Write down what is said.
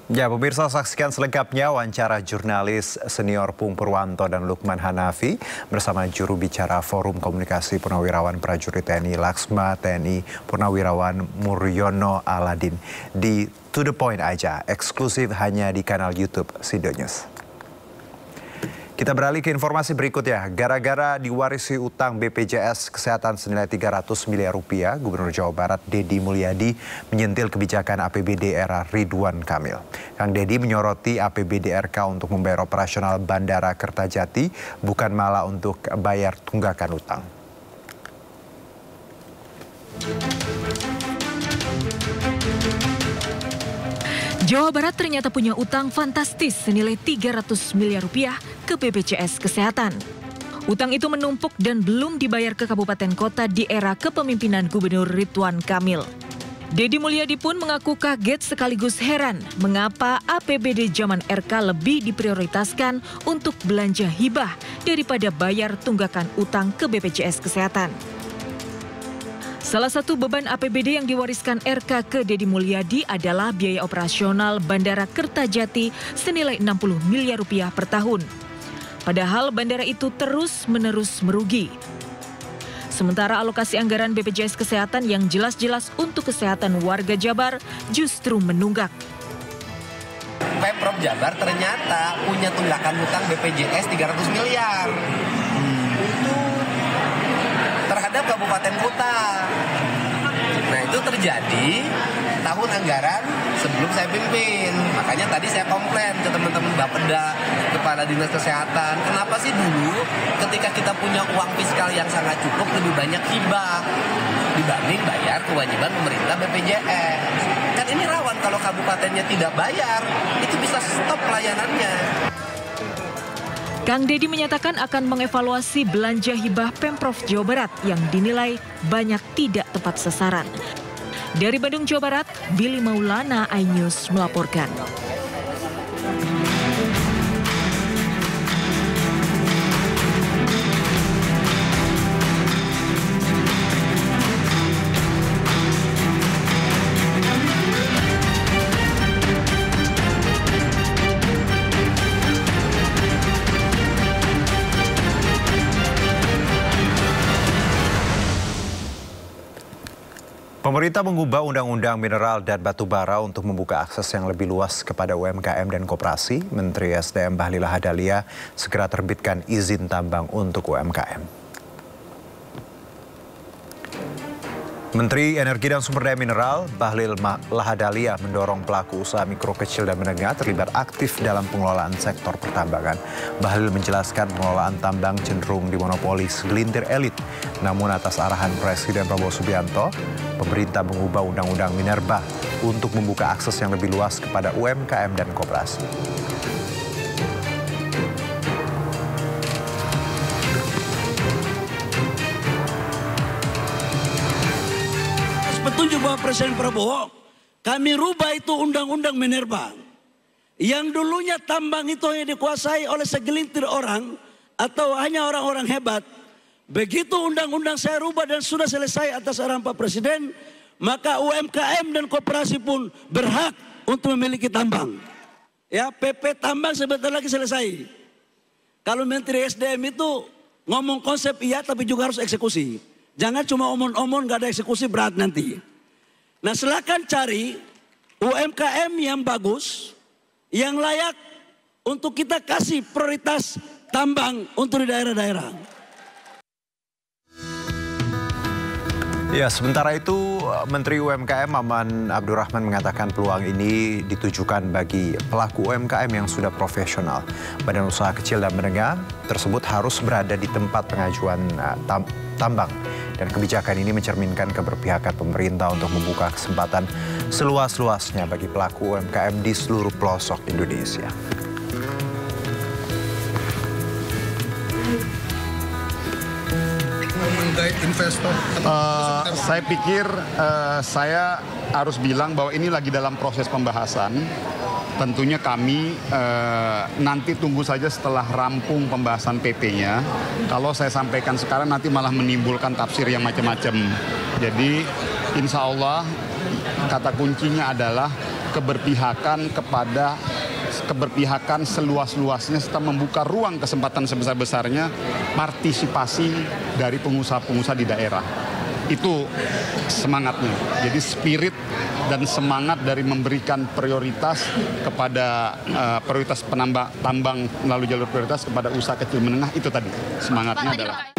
Ya, pemirsa, saksikan selengkapnya wawancara jurnalis senior Pung Purwanto dan Lukman Hanafi bersama juru bicara Forum Komunikasi Purnawirawan Prajurit TNI Laksma TNI Purnawirawan Muryono Aladin di To The Point aja, eksklusif hanya di kanal YouTube Sido News. Kita beralih ke informasi berikutnya. Gara-gara diwarisi utang BPJS Kesehatan senilai 300 miliar rupiah, Gubernur Jawa Barat Deddy Mulyadi menyentil kebijakan APBD era Ridwan Kamil. Kang Deddy menyoroti APBD RK untuk membayar operasional Bandara Kertajati, bukan malah untuk bayar tunggakan utang. Jawa Barat ternyata punya utang fantastis senilai 300 miliar rupiah ke BPJS Kesehatan. Utang itu menumpuk dan belum dibayar ke kabupaten kota di era kepemimpinan Gubernur Ridwan Kamil. Deddy Mulyadi pun mengaku kaget sekaligus heran mengapa APBD zaman RK lebih diprioritaskan untuk belanja hibah daripada bayar tunggakan utang ke BPJS Kesehatan. Salah satu beban APBD yang diwariskan RK ke Deddy Mulyadi adalah biaya operasional Bandara Kertajati senilai 60 miliar rupiah per tahun. Padahal bandara itu terus-menerus merugi. Sementara alokasi anggaran BPJS Kesehatan yang jelas-jelas untuk kesehatan warga Jabar justru menunggak. Pemprov Jabar ternyata punya tunggakan hutang BPJS 300 miliar. Terhadap kabupaten kota. Nah, itu terjadi tahun anggaran sebelum saya pimpin. Makanya tadi saya komplain ke teman-teman Bapeda, Kepala Dinas Kesehatan. Kenapa sih dulu ketika kita punya uang fiskal yang sangat cukup lebih banyak hibah dibanding bayar kewajiban pemerintah BPJS. Kan ini rawan kalau kabupatennya tidak bayar, itu bisa stop pelayanannya. Kang Deddy menyatakan akan mengevaluasi belanja hibah Pemprov Jawa Barat yang dinilai banyak tidak tepat sasaran. Dari Bandung, Jawa Barat, Billy Maulana, iNews melaporkan. Pemerintah mengubah Undang-Undang Mineral dan Batubara untuk membuka akses yang lebih luas kepada UMKM dan koperasi. Menteri SDM Bahlil Lahadalia segera terbitkan izin tambang untuk UMKM. Menteri Energi dan Sumber Daya Mineral Bahlil Lahadalia mendorong pelaku usaha mikro, kecil, dan menengah terlibat aktif dalam pengelolaan sektor pertambangan. Bahlil menjelaskan pengelolaan tambang cenderung dimonopoli segelintir elit. Namun atas arahan Presiden Prabowo Subianto, pemerintah mengubah Undang-Undang Minerba untuk membuka akses yang lebih luas kepada UMKM dan koperasi. Petunjuk Bapak Presiden Prabowo, kami rubah itu Undang-Undang Minerba. Yang dulunya tambang itu hanya dikuasai oleh segelintir orang atau hanya orang-orang hebat. Begitu undang-undang saya rubah dan sudah selesai atas arahan Pak Presiden, maka UMKM dan koperasi pun berhak untuk memiliki tambang. Ya, PP tambang sebentar lagi selesai. Kalau Menteri SDM itu ngomong konsep iya tapi juga harus eksekusi. Jangan cuma omong-omong gak ada eksekusi, berat nanti. Nah, silakan cari UMKM yang bagus, yang layak untuk kita kasih prioritas tambang untuk di daerah-daerah. Ya, sementara itu Menteri UMKM Maman Abdurrahman mengatakan peluang ini ditujukan bagi pelaku UMKM yang sudah profesional. Badan usaha kecil dan menengah tersebut harus berada di tempat pengajuan tambang. Dan kebijakan ini mencerminkan keberpihakan pemerintah untuk membuka kesempatan seluas-luasnya bagi pelaku UMKM di seluruh pelosok Indonesia. Investor. Saya pikir saya harus bilang bahwa ini lagi dalam proses pembahasan. Tentunya kami nanti tunggu saja setelah rampung pembahasan PP-nya. Kalau saya sampaikan sekarang nanti malah menimbulkan tafsir yang macam-macam. Jadi insya Allah kata kuncinya adalah keberpihakan seluas-luasnya serta membuka ruang kesempatan sebesar-besarnya partisipasi dari pengusaha-pengusaha di daerah. Itu semangatnya. Jadi spirit dan semangat dari memberikan prioritas kepada prioritas tambang melalui jalur prioritas kepada usaha kecil menengah itu tadi semangatnya adalah.